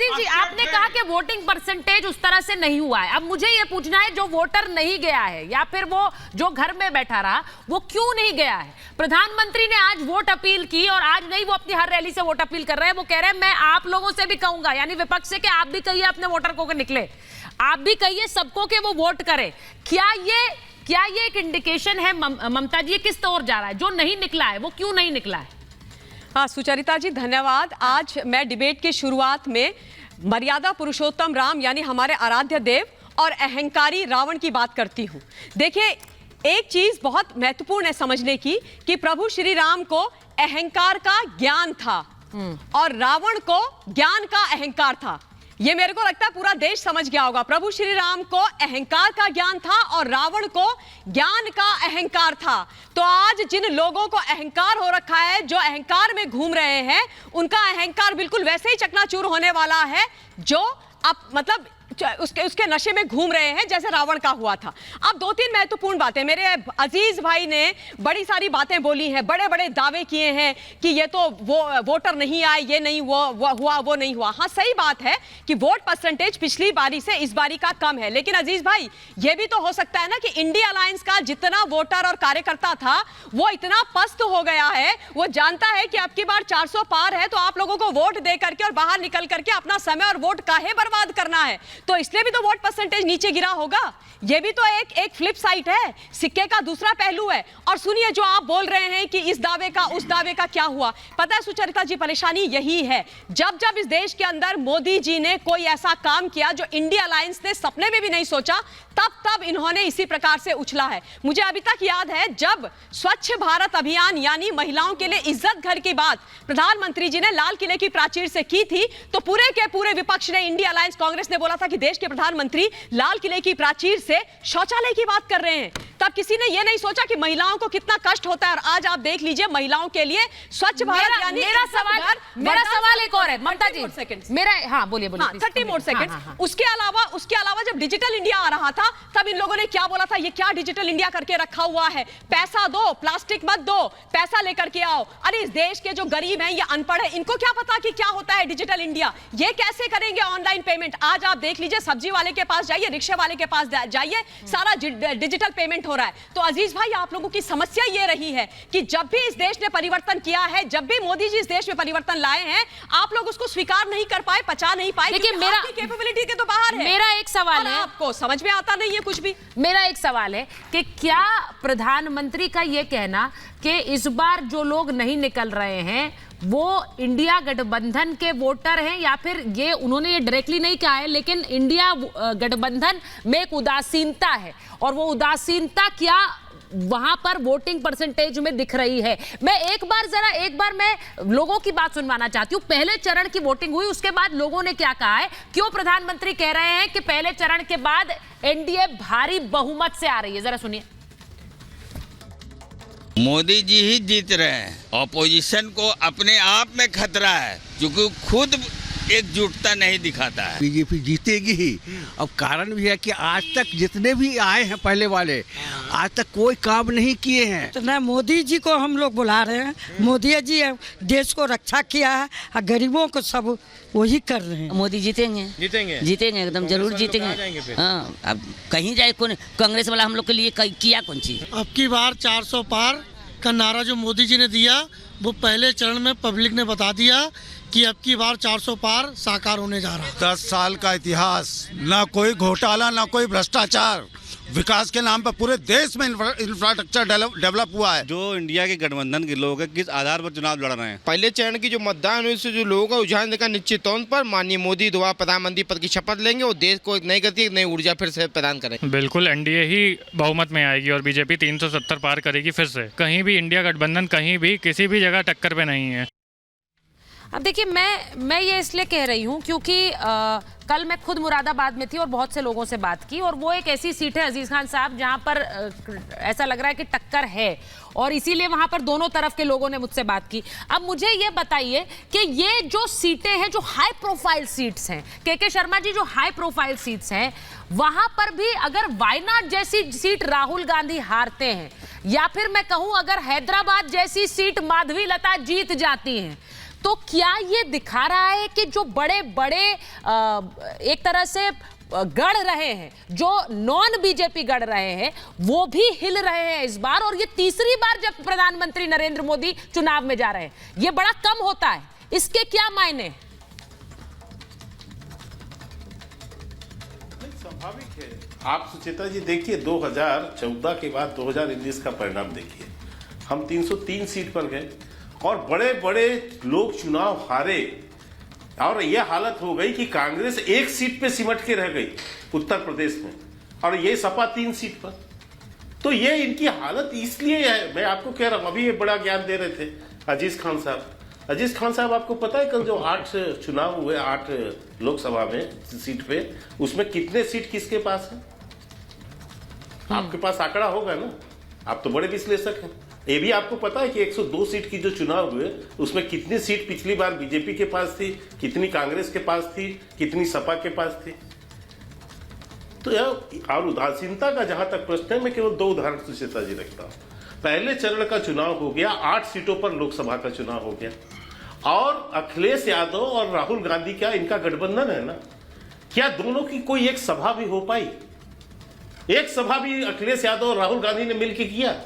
अजीज जी, आपने कहा कि वोटिंग परसेंटेज उस तरह से नहीं हुआ है। अब मुझे ये पूछना है, जो वोटर नहीं गया है या फिर वो जो घर में बैठा रहा, वो क्यों नहीं गया है? प्रधानमंत्री ने आज वोट अपील की और आज नहीं वो अपनी हर रैली से वोट अपील कर रहे हैं। वो कह रहे हैं मैं आप लोगों से भी कहूंगा, यानी विपक्ष से, कि आप भी कहिए अपने वोटर को निकले, आप भी कहिए सबको कि वो वोट करे। क्या ये एक इंडिकेशन है ममता जी, किस ओर जा रहा है? जो नहीं निकला है वो क्यों नहीं निकला है? हाँ सुचरिता जी धन्यवाद। आज मैं डिबेट की शुरुआत में मर्यादा पुरुषोत्तम राम यानी हमारे आराध्य देव और अहंकारी रावण की बात करती हूँ। देखिए, एक चीज बहुत महत्वपूर्ण है समझने की कि प्रभु श्री राम को अहंकार का ज्ञान था और रावण को ज्ञान का अहंकार था। ये मेरे को लगता है पूरा देश समझ गया होगा। प्रभु श्री राम को अहंकार का ज्ञान था और रावण को ज्ञान का अहंकार था। तो आज जिन लोगों को अहंकार हो रखा है, जो अहंकार में घूम रहे हैं, उनका अहंकार बिल्कुल वैसे ही चकनाचूर होने वाला है जो अब मतलब उसके नशे में घूम रहे हैं जैसे रावण का हुआ था। अब दो तीन महत्वपूर्ण बातें, मेरे अजीज भाई ने बड़ी सारी बातें बोली हैं, बड़े बड़े दावे किए हैं कि ये तो वो वोटर नहीं आए, ये नहीं हुआ, वो नहीं हुआ। हाँ सही बात है कि वोट परसेंटेज पिछली बारी से इस बारी का कम है, लेकिन अजीज भाई ये भी तो हो सकता है ना कि इंडिया अलायंस का जितना वोटर और कार्यकर्ता था वो इतना पस्त हो गया है, वो जानता है कि अब की बार 400 पार है, तो आप लोगों को वोट दे करके और बाहर निकल करके अपना समय और वोट काहे बर्बाद करना है, तो इसलिए भी तो वोट परसेंटेज नीचे गिरा होगा। यह भी तो एक फ्लिप साइड है, सिक्के का दूसरा पहलू है। और सुनिए, जो आप बोल रहे हैं कि इस दावे का उस दावे का क्या हुआ, पता है सुचरिता जी, परेशानी यही है, जब जब इस देश के अंदर मोदी जी ने कोई ऐसा काम किया जो इंडिया अलायंस ने सपने में भी नहीं सोचा, तब तब इन्होंने इसी प्रकार से उछला है। मुझे अभी तक याद है जब स्वच्छ भारत अभियान यानी महिलाओं के लिए इज्जत घर की बात प्रधानमंत्री जी ने लाल किले की प्राचीर से की थी, तो पूरे के पूरे विपक्ष ने, इंडिया अलायंस कांग्रेस ने बोला था कि देश के प्रधानमंत्री लाल किले की प्राचीर से शौचालय की बात कर रहे हैं। तब किसी ने यह नहीं सोचा कि महिलाओं को कितना कष्ट होता है। और आज आप देख लीजिए, महिलाओं के लिए स्वच्छ भारत यानी मेरा सवाल एक और है ममता जी, मेरा, हाँ बोलिए 30 मोर सेकंड। उसके अलावा जब डिजिटल इंडिया आ रहा था, तब इन लोगों ने क्या बोला था, ये क्या डिजिटल इंडिया करके रखा हुआ है, पैसा दो, प्लास्टिक मत दो, पैसा लेकर के आओ। अरे इस देश के जो गरीब हैं, ये अनपढ़ है, इनको क्या पता कि क्या होता है डिजिटल इंडिया, ये कैसे करेंगे ऑनलाइन पेमेंट। आज आप देख लीजिए, सब्जी वाले के पास जाइए, रिक्शा वाले के पास जाइए, सारा डिजिटल पेमेंट हो रहा है। तो अजीज भाई, आप लोगों की समस्या ये रही है कि जब भी इस देश ने परिवर्तन किया है, जब भी मोदी जी इस देश में परिवर्तन लाए हैं, आप लोग उसको स्वीकार नहीं कर पाए, पचा नहीं पाए, क्योंकि मेरा कैपेबिलिटी के तो बाहर है। मेरा एक सवाल है, आपको समझ में आता नहीं है कुछ भी। मेरा एक सवाल है कि क्या प्रधानमंत्री का यह कहना कि इस बार जो लोग नहीं निकल रहे हैं वो इंडिया गठबंधन के वोटर हैं, या फिर ये उन्होंने ये डायरेक्टली नहीं कहा है, लेकिन इंडिया गठबंधन में एक उदासीनता है, और वो उदासीनता क्या वहां पर वोटिंग परसेंटेज में दिख रही है? मैं एक बार मैं लोगों की बात सुनवाना चाहती हूं। पहले चरण की वोटिंग हुई, उसके बाद लोगों ने क्या कहा है, क्यों प्रधानमंत्री कह रहे हैं कि पहले चरण के बाद एनडीए भारी बहुमत से आ रही है? जरा सुनिए। मोदी जी ही जीत रहे हैं, ऑपोजिशन को अपने आप में खतरा है, क्योंकि खुद एकजुटता नहीं दिखाता है। बीजेपी जीतेगी ही। अब कारण भी है कि आज तक जितने भी आए हैं पहले वाले, आज तक कोई काम नहीं किए हैं। तो ना मोदी जी को हम लोग बुला रहे हैं, मोदी जी देश को रक्षा किया है और गरीबों को सब वही कर रहे हैं। मोदी जीतेंगे एकदम जरूर जीतेंगे। हाँ, अब कहीं जाए कौन कांग्रेस वाला हम लोग के लिए किया कौन चीज। अब की बार 400 पार का नारा जो मोदी जी ने दिया, वो पहले चरण में पब्लिक ने बता दिया कि अब की बार 400 पार साकार होने जा रहा है। 10 साल का इतिहास, ना कोई घोटाला, ना कोई भ्रष्टाचार, विकास के नाम पर पूरे देश में इंफ्रास्ट्रक्चर डेवलप हुआ है। जो इंडिया के गठबंधन के लोग हैं, किस आधार पर चुनाव लड़ रहे हैं? पहले चरण की जो मतदान हुई, उससे जो लोगों का रुझान देखा, निश्चित तौर पर माननीय मोदी दोबारा प्रधानमंत्री पद की शपथ लेंगे और देश को एक नई गति, एक नई ऊर्जा फिर से प्रदान करेंगे। बिल्कुल एनडीए ही बहुमत में आएगी और बीजेपी 370 पार करेगी फिर से। कहीं भी इंडिया गठबंधन कहीं भी किसी भी जगह टक्कर पे नहीं है। अब देखिए, मैं ये इसलिए कह रही हूँ क्योंकि कल मैं खुद मुरादाबाद में थी और बहुत से लोगों से बात की, और वो एक ऐसी सीट है अजीज खान साहब जहां पर ऐसा लग रहा है कि टक्कर है, और इसीलिए वहां पर दोनों तरफ के लोगों ने मुझसे बात की। अब मुझे ये बताइए कि ये जो सीटें हैं, जो हाई प्रोफाइल सीट्स हैं, के शर्मा जी, जो हाई प्रोफाइल सीट्स हैं, वहां पर भी अगर वायनाड जैसी सीट राहुल गांधी हारते हैं, या फिर मैं कहूं अगर हैदराबाद जैसी सीट माधवी लता जीत जाती हैं, तो क्या ये दिखा रहा है कि जो बड़े बड़े एक तरह से गढ़ रहे हैं, जो नॉन बीजेपी गढ़ रहे हैं, वो भी हिल रहे हैं इस बार, और ये तीसरी बार जब प्रधानमंत्री नरेंद्र मोदी चुनाव में जा रहे हैं, ये बड़ा कम होता है, इसके क्या मायने? स्वाभाविक है। आप सुचेता जी देखिए 2014 के बाद 2019 का परिणाम देखिए, हम 303 सीट पर गए और बड़े बड़े लोग चुनाव हारे, और यह हालत हो गई कि कांग्रेस एक सीट पे सिमट के रह गई उत्तर प्रदेश में, और ये सपा 3 सीट पर। तो ये इनकी हालत इसलिए है, मैं आपको कह रहा हूं, अभी ये बड़ा ज्ञान दे रहे थे अजीज खान साहब। अजीज खान साहब, आपको पता है कल जो 8 चुनाव हुए 8 लोकसभा में सीट पे, उसमें कितने सीट किसके पास है? आपके पास आंकड़ा होगा ना, आप तो बड़े विश्लेषक हैं। ये भी आपको पता है कि 102 सीट की जो चुनाव हुए उसमें कितनी सीट पिछली बार बीजेपी के पास थी, कितनी कांग्रेस के पास थी, कितनी सपा के पास थी। तो यह और उदासीनता का जहां तक प्रश्न है, मैं केवल 2 उदाहरण सुचेता जी रखता हूं। पहले चरण का चुनाव हो गया, 8 सीटों पर लोकसभा का चुनाव हो गया, और अखिलेश यादव और राहुल गांधी, क्या इनका गठबंधन है ना, क्या दोनों की कोई एक सभा भी हो पाई? एक सभा भी अखिलेश यादव और राहुल गांधी ने मिलकर किया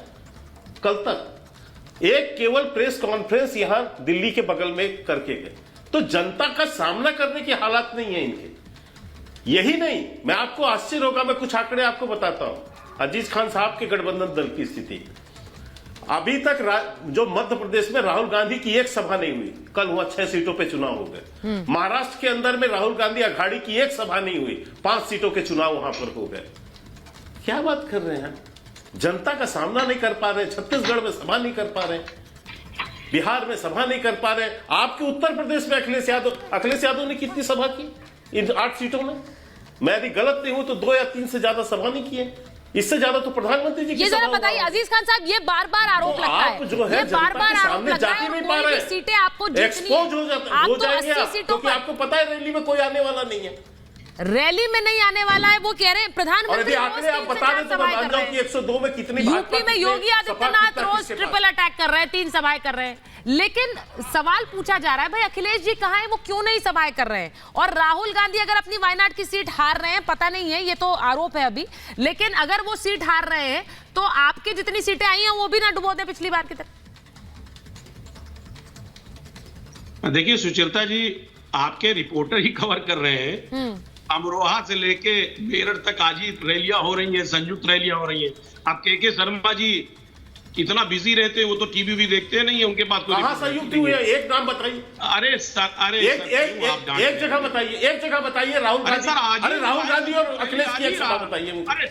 कल तक? एक केवल प्रेस कॉन्फ्रेंस यहां दिल्ली के बगल में करके गए। तो जनता का सामना करने की हालात नहीं है इनके। यही नहीं, मैं आपको आश्चर्य होगा, मैं कुछ आंकड़े आपको बताता हूं अजीज खान साहब के गठबंधन दल की स्थिति। अभी तक जो मध्य प्रदेश में राहुल गांधी की एक सभा नहीं हुई, कल हुआ 6 सीटों पे चुनाव हो गए। महाराष्ट्र के अंदर में राहुल गांधी अघाड़ी की एक सभा नहीं हुई, 5 सीटों के चुनाव वहां पर हो गए। क्या बात कर रहे हैं? जनता का सामना नहीं कर पा रहे, छत्तीसगढ़ में सभा नहीं कर पा रहे, बिहार में सभा नहीं कर पा रहे। आपके उत्तर प्रदेश में अखिलेश यादव ने कितनी सभा की इन 8 सीटों में? मैं यदि गलत नहीं हूं तो 2 या 3 से ज्यादा सभा नहीं किए, इससे ज्यादा तो प्रधानमंत्री जी की ये जरा बताइए अजीज खान साहब, ये बार-बार आरोप लगता है, आप जो है जनता के सामने जाके नहीं पा रहे, सीटें आपको जीतनी एक्सपोज हो जाएंगे आप, क्योंकि आपको पता है रैली में कोई आने वाला नहीं है। रैली में नहीं आने वाला है, वो कह रहे हैं प्रधानमंत्री। आंकड़े आप बता दें तो मैं मान जाऊं कि 102 में कितनी यूपी में योगी आदित्यनाथ रोज ट्रिपल अटैक कर रहे हैं, 3 सभाएं कर रहे हैं, लेकिन सवाल पूछा जा रहा है भाई अखिलेश जी कहां हैं, वो क्यों नहीं सभाएं कर रहे हैं? और राहुल गांधी अगर अपनी वायनाड की सीट हार रहे हैं, पता नहीं है, ये तो आरोप है अभी, लेकिन अगर वो सीट हार रहे हैं तो आपकी जितनी सीटें आई हैं वो भी ना डुबो दे पिछली बार की तरह। देखिए सुचेता जी, आपके रिपोर्टर ही खबर कर रहे हैं, अमरोहा से लेके मेरठ तक आज ही रैलियां हो रही हैं, संयुक्त रैलियां हो रही हैं। अब के शर्मा जी इतना बिजी रहते हैं, वो तो टीवी भी देखते नहीं है, उनके पास कोई संयुक्त हुई है? एक नाम बताइए। अरे सर, अरे एक जगह बताइए, राहुल गांधी, अरे राहुल गांधी और अखिलेश की एक सभा बताइए। अरे